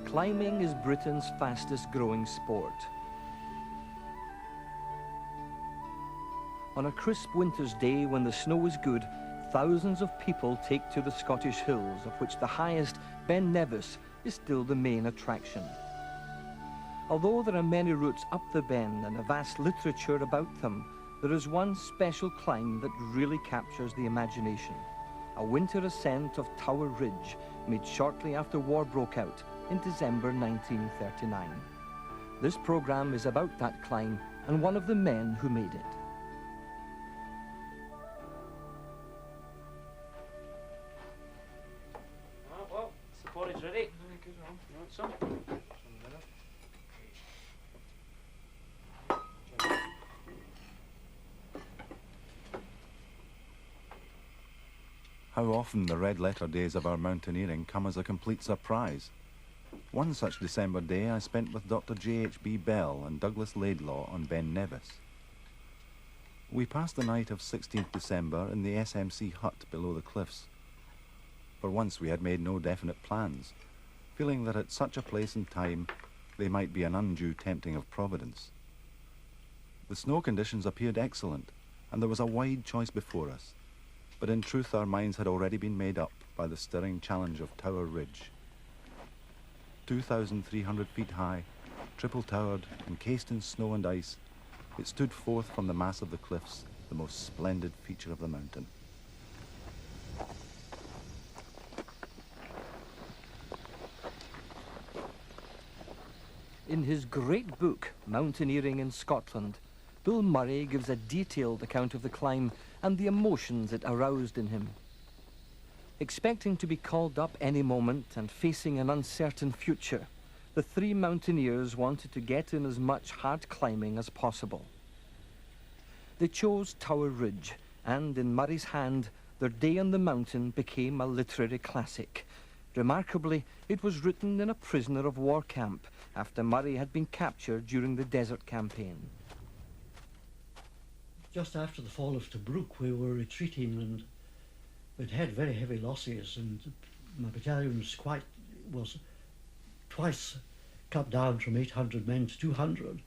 Climbing is Britain's fastest growing sport. On a crisp winter's day when the snow is good, thousands of people take to the Scottish hills, of which the highest, Ben Nevis, is still the main attraction. Although there are many routes up the Ben and a vast literature about them, there is one special climb that really captures the imagination. A winter ascent of Tower Ridge, made shortly after war broke out in December 1939. This programme is about that climb and one of the men who made it. Well, the porridge ready. You want some? How often the red letter days of our mountaineering come as a complete surprise. One such December day I spent with Dr. J.H.B. Bell and Douglas Laidlaw on Ben Nevis. We passed the night of 16th December in the SMC hut below the cliffs. For once we had made no definite plans, feeling that at such a place and time they might be an undue tempting of Providence. The snow conditions appeared excellent, and there was a wide choice before us, but in truth our minds had already been made up by the stirring challenge of Tower Ridge. 2,300 feet high, triple-towered, encased in snow and ice, it stood forth from the mass of the cliffs, the most splendid feature of the mountain. In his great book, Mountaineering in Scotland, Bill Murray gives a detailed account of the climb and the emotions it aroused in him. Expecting to be called up any moment and facing an uncertain future, the three mountaineers wanted to get in as much hard climbing as possible. They chose Tower Ridge, and in Murray's hand, their day on the mountain became a literary classic. Remarkably, it was written in a prisoner of war camp after Murray had been captured during the Desert Campaign. Just after the fall of Tobruk, we were retreating and we'd had very heavy losses, and my battalion was twice cut down from 800 men to 200.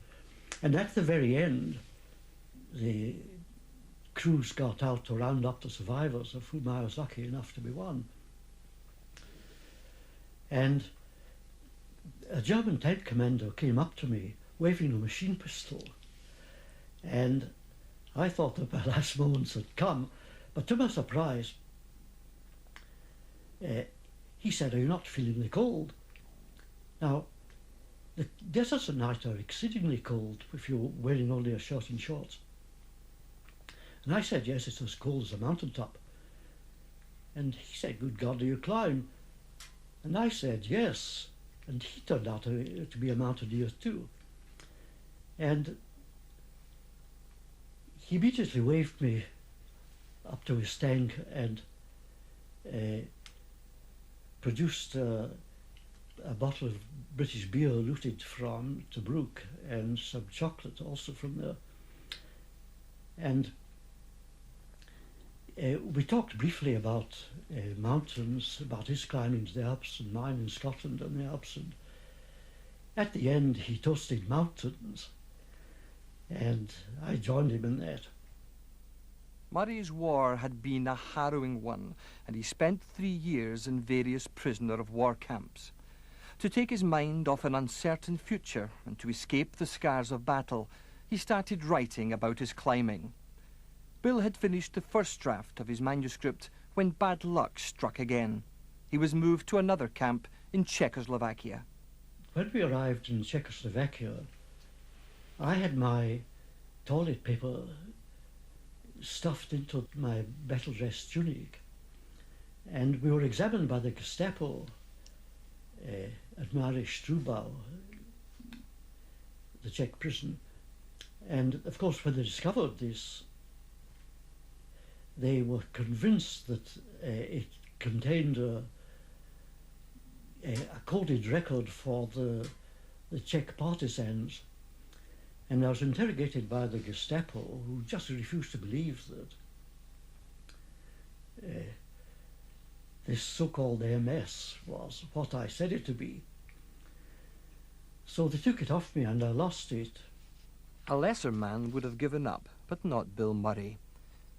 And at the very end, the crews got out to round up the survivors, of whom I was lucky enough to be one. And a German tank commander came up to me, waving a machine pistol. And I thought that my last moments had come, but to my surprise, he said, "Are you not feeling the cold?" Now, the deserts at night are exceedingly cold if you're wearing only a shirt and shorts. And I said, yes, it's as cold as a mountaintop. And he said, "Good God, do you climb?" And I said, yes. And he turned out to be a mountaineer too. And he immediately waved me up to his tank and produced a bottle of British beer looted from Tobruk and some chocolate also from there. And we talked briefly about mountains, about his climbing to the Alps and mine in Scotland and the Alps. And at the end, he toasted mountains, and I joined him in that. Murray's war had been a harrowing one, and he spent 3 years in various prisoner of war camps. To take his mind off an uncertain future and to escape the scars of battle, he started writing about his climbing. Bill had finished the first draft of his manuscript when bad luck struck again. He was moved to another camp in Czechoslovakia. When we arrived in Czechoslovakia, I had my toilet paper stuffed into my battle dress tunic, and we were examined by the Gestapo at Mare Strubau, the Czech prison. And of course, when they discovered this, they were convinced that it contained a coded record for the Czech partisans. And I was interrogated by the Gestapo, who just refused to believe that this so-called MS was what I said it to be. So they took it off me and I lost it. A lesser man would have given up, but not Bill Murray.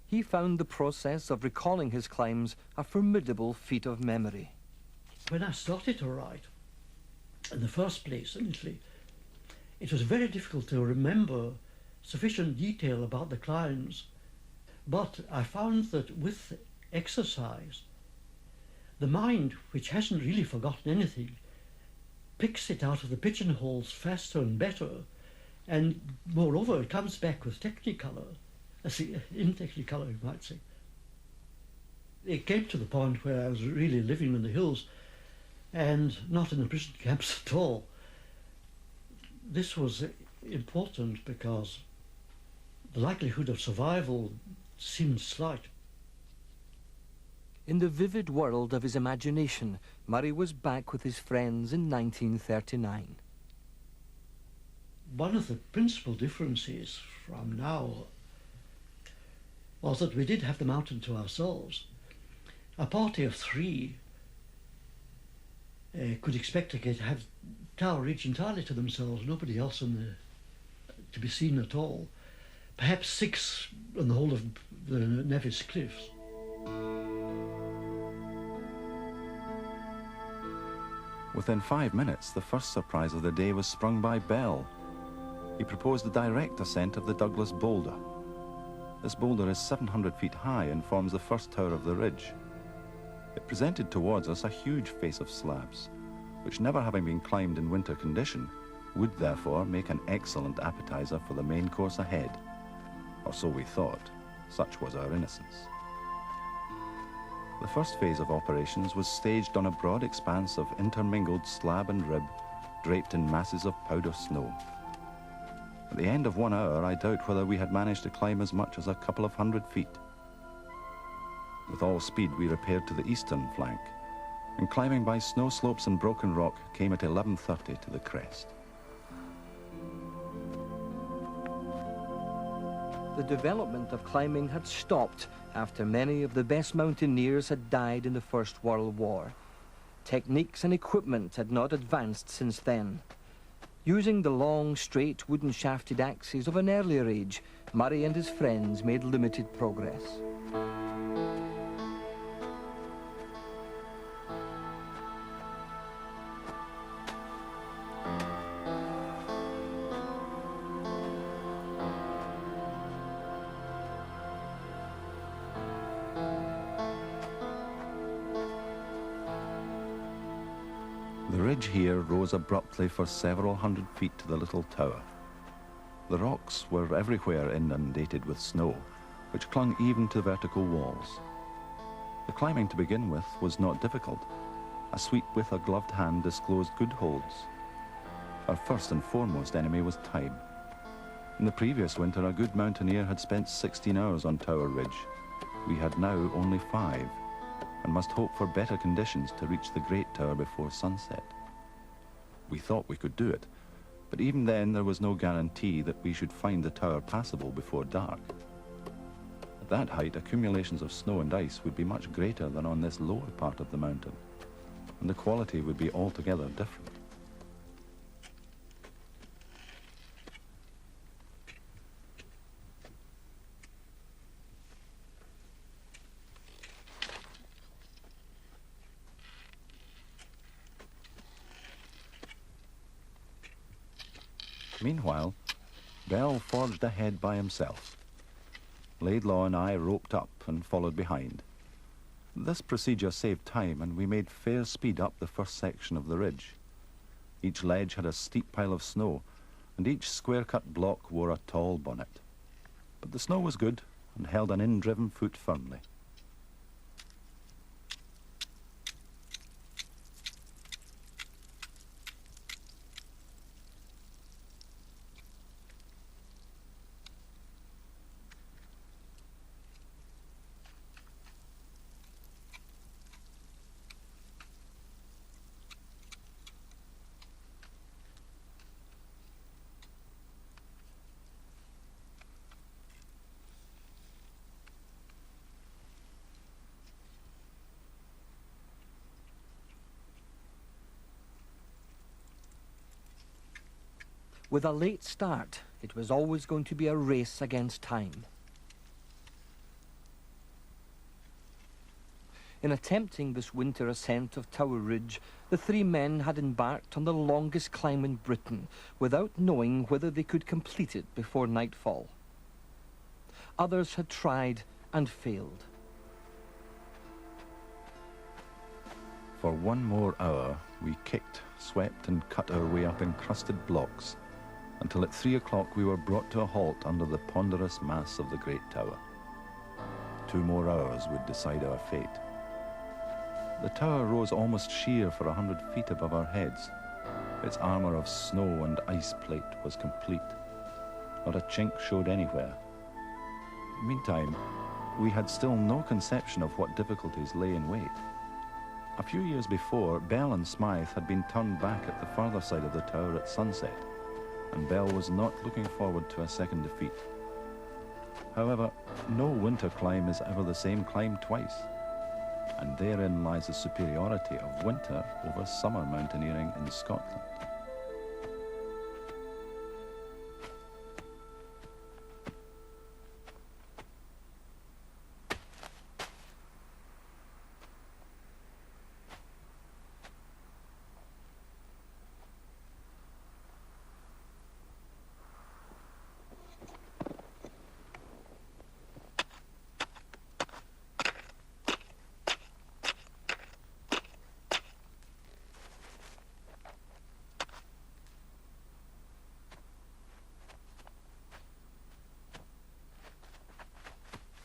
He found the process of recalling his climbs a formidable feat of memory. When I started to write, in the first place in Italy, it was very difficult to remember sufficient detail about the climbs. But I found that with exercise, the mind, which hasn't really forgotten anything, picks it out of the pigeonholes faster and better, and moreover, it comes back with technicolor, in technicolor, you might say. It came to the point where I was really living in the hills and not in the prison camps at all. This was important because the likelihood of survival seemed slight. In the vivid world of his imagination, Murray was back with his friends in 1939. One of the principal differences from now was that we did have the mountain to ourselves. A party of three could expect to have Tower Ridge entirely to themselves, nobody else to be seen at all. Perhaps six on the whole of the Nevis Cliffs. Within 5 minutes, the first surprise of the day was sprung by Bell. He proposed the direct ascent of the Douglas Boulder. This boulder is 700 feet high and forms the first tower of the ridge. It presented towards us a huge face of slabs, which, never having been climbed in winter condition, would therefore make an excellent appetizer for the main course ahead. Or so we thought, such was our innocence. The first phase of operations was staged on a broad expanse of intermingled slab and rib, draped in masses of powder snow. At the end of 1 hour, I doubt whether we had managed to climb as much as a couple of 100 feet. With all speed, we repaired to the eastern flank, and climbing by snow slopes and broken rock, came at 11:30 to the crest. The development of climbing had stopped after many of the best mountaineers had died in the First World War. Techniques and equipment had not advanced since then. Using the long, straight, wooden-shafted axes of an earlier age, Murray and his friends made limited progress. The ridge here rose abruptly for several hundred feet to the little tower. The rocks were everywhere inundated with snow, which clung even to vertical walls. The climbing to begin with was not difficult. A sweep with a gloved hand disclosed good holds. Our first and foremost enemy was time. In the previous winter, a good mountaineer had spent 16 hours on Tower Ridge. We had now only 5, and must hope for better conditions to reach the Great Tower before sunset. We thought we could do it, but even then there was no guarantee that we should find the tower passable before dark. At that height, accumulations of snow and ice would be much greater than on this lower part of the mountain, and the quality would be altogether different. Meanwhile, Bell forged ahead by himself. Laidlaw and I roped up and followed behind. This procedure saved time, and we made fair speed up the first section of the ridge. Each ledge had a steep pile of snow, and each square-cut block wore a tall bonnet. But the snow was good and held an in-driven foot firmly. With a late start, it was always going to be a race against time. In attempting this winter ascent of Tower Ridge, the three men had embarked on the longest climb in Britain without knowing whether they could complete it before nightfall. Others had tried and failed. For one more hour, we kicked, swept and cut our way up encrusted blocks, until at 3 o'clock we were brought to a halt under the ponderous mass of the Great Tower. 2 more hours would decide our fate. The tower rose almost sheer for 100 feet above our heads. Its armour of snow and ice plate was complete. Not a chink showed anywhere. Meantime, we had still no conception of what difficulties lay in wait. A few years before, Bell and Smythe had been turned back at the farther side of the tower at sunset, and Bell was not looking forward to a second defeat. However, no winter climb is ever the same climb twice, and therein lies the superiority of winter over summer mountaineering in Scotland.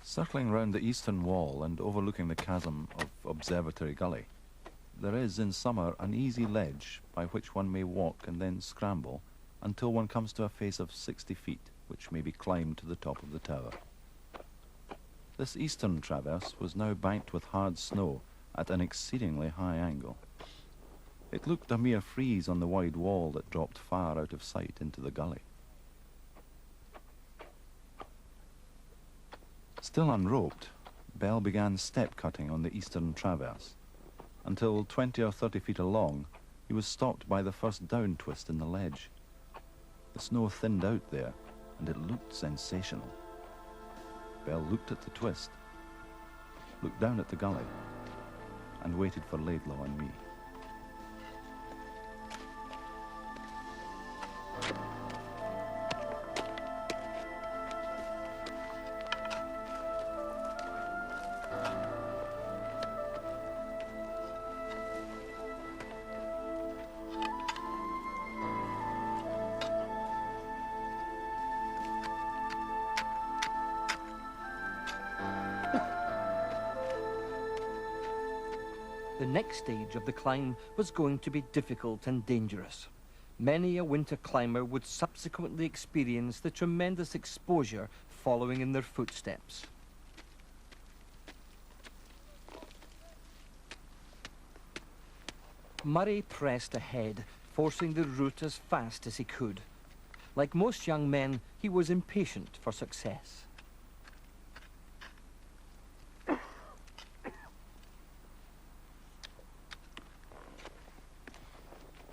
Circling round the eastern wall and overlooking the chasm of Observatory Gully, there is in summer an easy ledge by which one may walk and then scramble until one comes to a face of 60 feet, which may be climbed to the top of the tower. This eastern traverse was now banked with hard snow at an exceedingly high angle. It looked a mere frieze on the wide wall that dropped far out of sight into the gully. Still unroped, Bell began step-cutting on the eastern traverse. Until 20 or 30 feet along, he was stopped by the first down twist in the ledge. The snow thinned out there, and it looked sensational. Bell looked at the twist, looked down at the gully, and waited for Laidlaw and me. The next stage of the climb was going to be difficult and dangerous. Many a winter climber would subsequently experience the tremendous exposure following in their footsteps. Murray pressed ahead, forcing the route as fast as he could. Like most young men, he was impatient for success.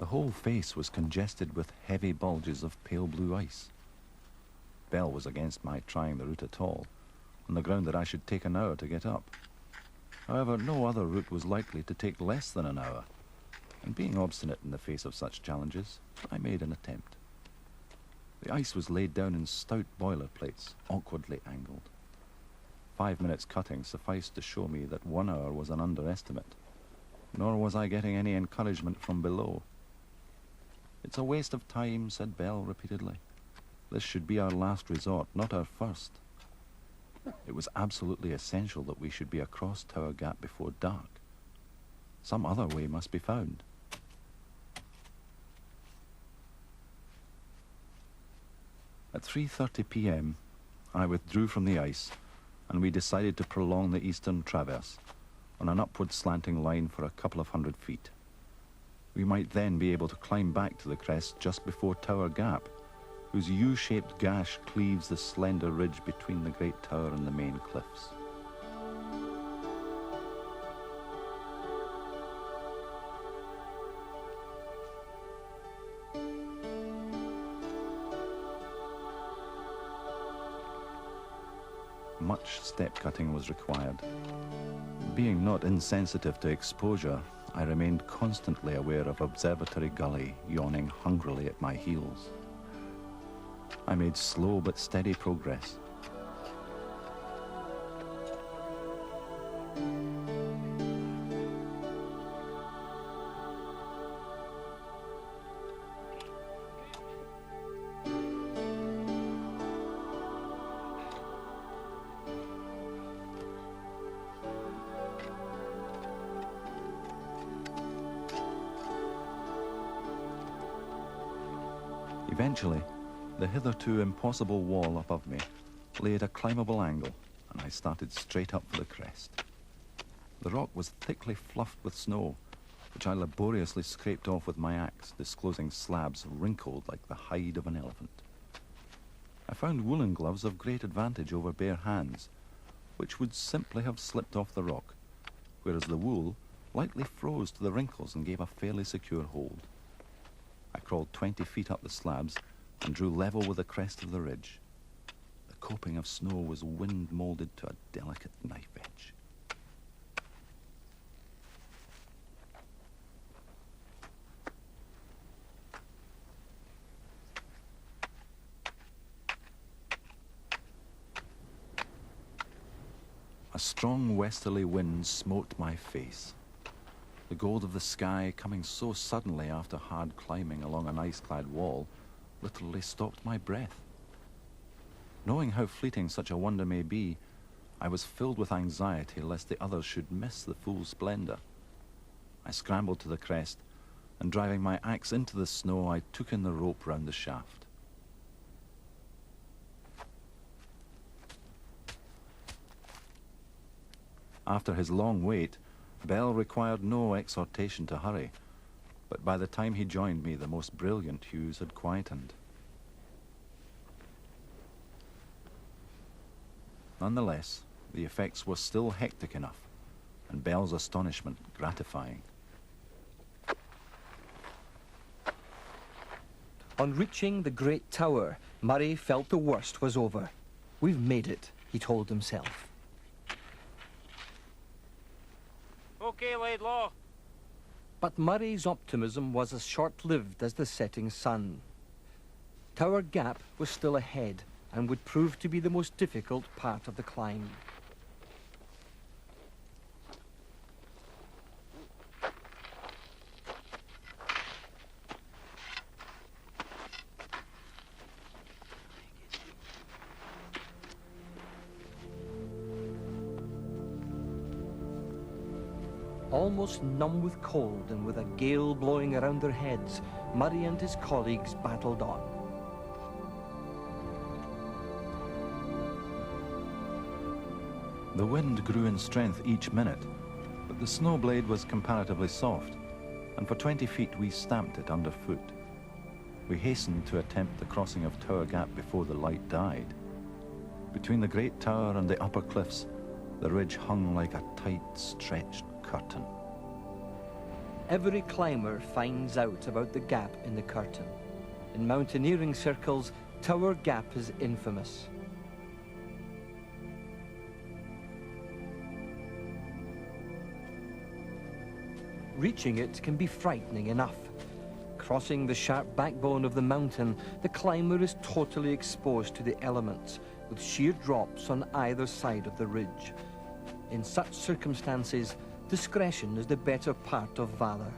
The whole face was congested with heavy bulges of pale blue ice. Bell was against my trying the route at all, on the ground that I should take an hour to get up. However, no other route was likely to take less than an hour, and being obstinate in the face of such challenges, I made an attempt. The ice was laid down in stout boiler plates, awkwardly angled. 5 minutes cutting sufficed to show me that 1 hour was an underestimate, nor was I getting any encouragement from below. "It's a waste of time," said Bell repeatedly. "This should be our last resort, not our first." It was absolutely essential that we should be across Tower Gap before dark. Some other way must be found. At 3:30 p.m, I withdrew from the ice, and we decided to prolong the eastern traverse on an upward slanting line for a couple of 100 feet. We might then be able to climb back to the crest just before Tower Gap, whose U-shaped gash cleaves the slender ridge between the Great Tower and the main cliffs. much step cutting was required. Being not insensitive to exposure, I remained constantly aware of Observatory Gully yawning hungrily at my heels. I made slow but steady progress. Eventually, the hitherto impossible wall above me lay at a climbable angle, and I started straight up for the crest. The rock was thickly fluffed with snow, which I laboriously scraped off with my axe, disclosing slabs wrinkled like the hide of an elephant. I found woolen gloves of great advantage over bare hands, which would simply have slipped off the rock, whereas the wool lightly froze to the wrinkles and gave a fairly secure hold. I crawled 20 feet up the slabs and drew level with the crest of the ridge. The coping of snow was wind-moulded to a delicate knife edge. A strong westerly wind smote my face. The gold of the sky, coming so suddenly after hard climbing along an ice-clad wall, literally stopped my breath. Knowing how fleeting such a wonder may be, I was filled with anxiety lest the others should miss the full splendor. I scrambled to the crest, and driving my axe into the snow, I took in the rope round the shaft. After his long wait, Bell required no exhortation to hurry, but by the time he joined me, the most brilliant hues had quietened. Nonetheless, the effects were still hectic enough, and Bell's astonishment gratifying. On reaching the great tower, Murray felt the worst was over. "We've made it," he told himself. Okay, Laidlaw. But Murray's optimism was as short-lived as the setting sun. Tower Gap was still ahead and would prove to be the most difficult part of the climb. Almost numb with cold and with a gale blowing around their heads, Murray and his colleagues battled on. The wind grew in strength each minute, but the snow blade was comparatively soft, and for 20 feet we stamped it underfoot. We hastened to attempt the crossing of Tower Gap before the light died. Between the great tower and the upper cliffs, the ridge hung like a tight, stretched curtain. Every climber finds out about the gap in the curtain. In mountaineering circles, Tower Gap is infamous. Reaching it can be frightening enough. Crossing the sharp backbone of the mountain, the climber is totally exposed to the elements, with sheer drops on either side of the ridge. In such circumstances, discretion is the better part of valor.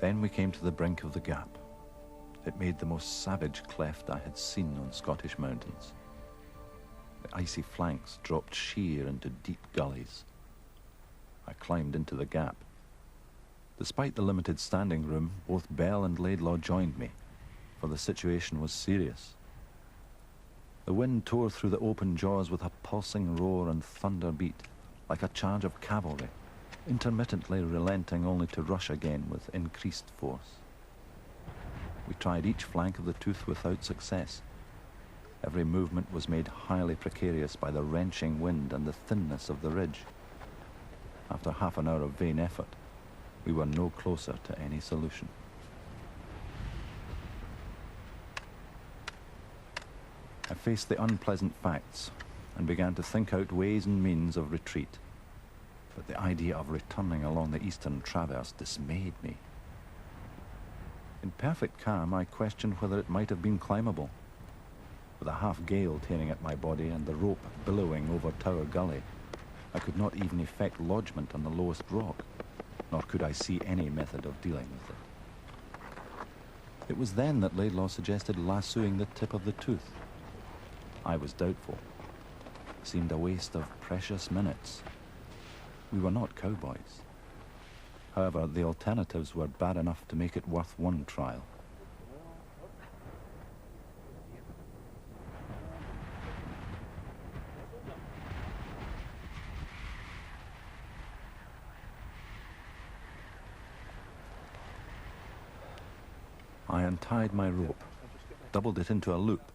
Then we came to the brink of the gap. It made the most savage cleft I had seen on Scottish mountains. The icy flanks dropped sheer into deep gullies. I climbed into the gap. Despite the limited standing room, both Bell and Laidlaw joined me, for the situation was serious. The wind tore through the open jaws with a pulsing roar and thunder beat, like a charge of cavalry, intermittently relenting only to rush again with increased force. We tried each flank of the tooth without success. Every movement was made highly precarious by the wrenching wind and the thinness of the ridge. After half an hour of vain effort, we were no closer to any solution. I faced the unpleasant facts and began to think out ways and means of retreat. But the idea of returning along the eastern traverse dismayed me. In perfect calm, I questioned whether it might have been climbable. With a half-gale tearing at my body and the rope billowing over Tower Gully, I could not even effect lodgment on the lowest rock, nor could I see any method of dealing with it. It was then that Laidlaw suggested lassoing the tip of the tooth. I was doubtful. It seemed a waste of precious minutes. We were not cowboys. However, the alternatives were bad enough to make it worth one trial. I untied my rope, doubled it into a loop,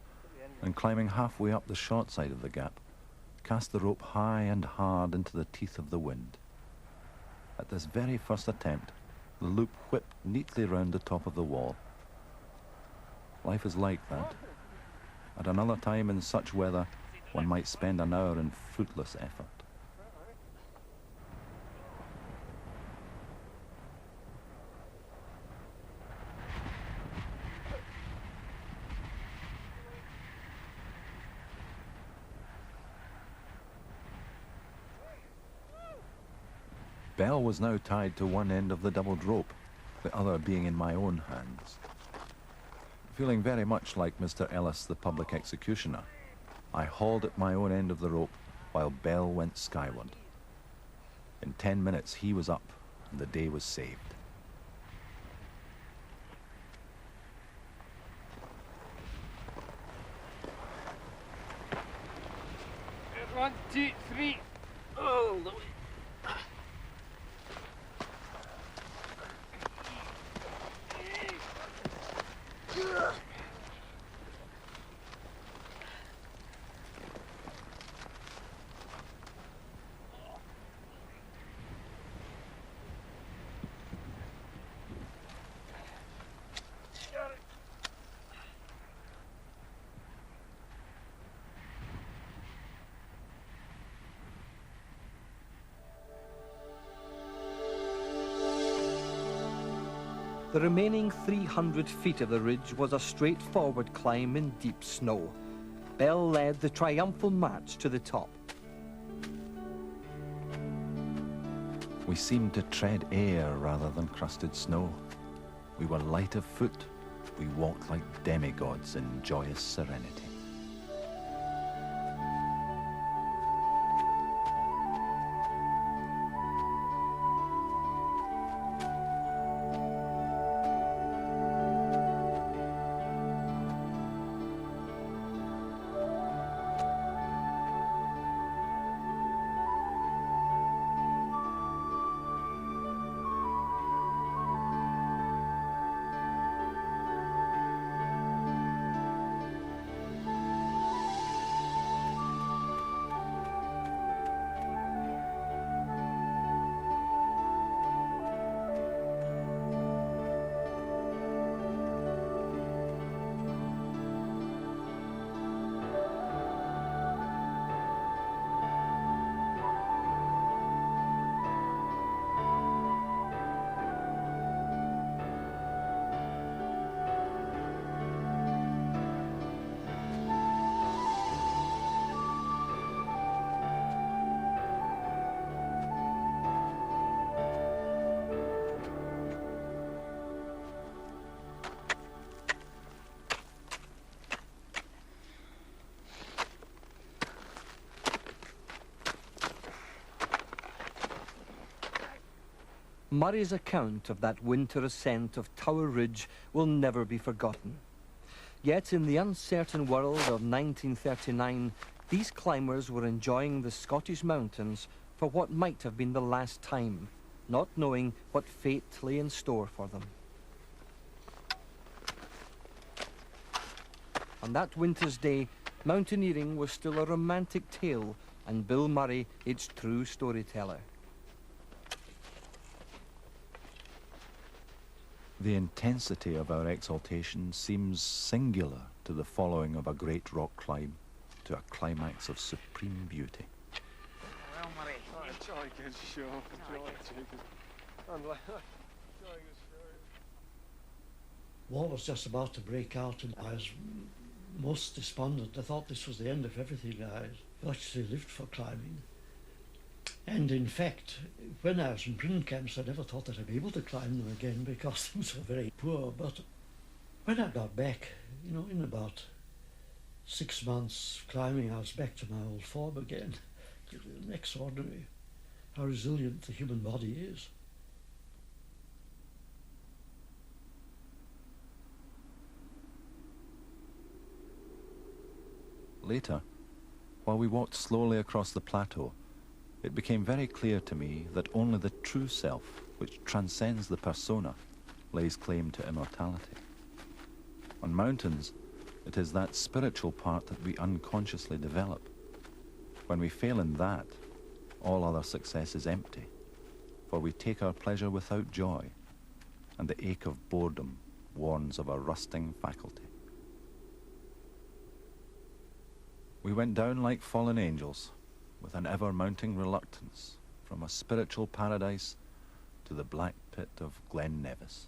and climbing halfway up the short side of the gap, cast the rope high and hard into the teeth of the wind. At this very first attempt, the loop whipped neatly round the top of the wall. Life is like that. At another time in such weather, one might spend an hour in fruitless effort. Bell was now tied to one end of the doubled rope, the other being in my own hands. Feeling very much like Mr. Ellis, the public executioner, I hauled at my own end of the rope while Bell went skyward. In 10 minutes he was up and the day was saved. 1, 2, 3. Oh, the way. The remaining 300 feet of the ridge was a straightforward climb in deep snow. Bell led the triumphal march to the top. We seemed to tread air rather than crusted snow. We were light of foot. We walked like demigods in joyous serenity. Murray's account of that winter ascent of Tower Ridge will never be forgotten. Yet in the uncertain world of 1939, these climbers were enjoying the Scottish mountains for what might have been the last time, not knowing what fate lay in store for them. On that winter's day, mountaineering was still a romantic tale, and Bill Murray its true storyteller. The intensity of our exaltation seems singular to the following of a great rock climb to a climax of supreme beauty. Well, Murray. Jolly good show. Jolly good. War was just about to break out and I was most despondent. I thought this was the end of everything. I virtually lived for climbing. And in fact, when I was in prison camps, I never thought that I'd be able to climb them again because things were very poor. But when I got back, in about 6 months climbing, I was back to my old form again. Extraordinary how resilient the human body is. Later, while we walked slowly across the plateau, it became very clear to me that only the true self, which transcends the persona, lays claim to immortality. On mountains, it is that spiritual part that we unconsciously develop. When we fail in that, all other success is empty, for we take our pleasure without joy, and the ache of boredom warns of a rusting faculty. We went down like fallen angels, with an ever-mounting reluctance, from a spiritual paradise to the black pit of Glen Nevis.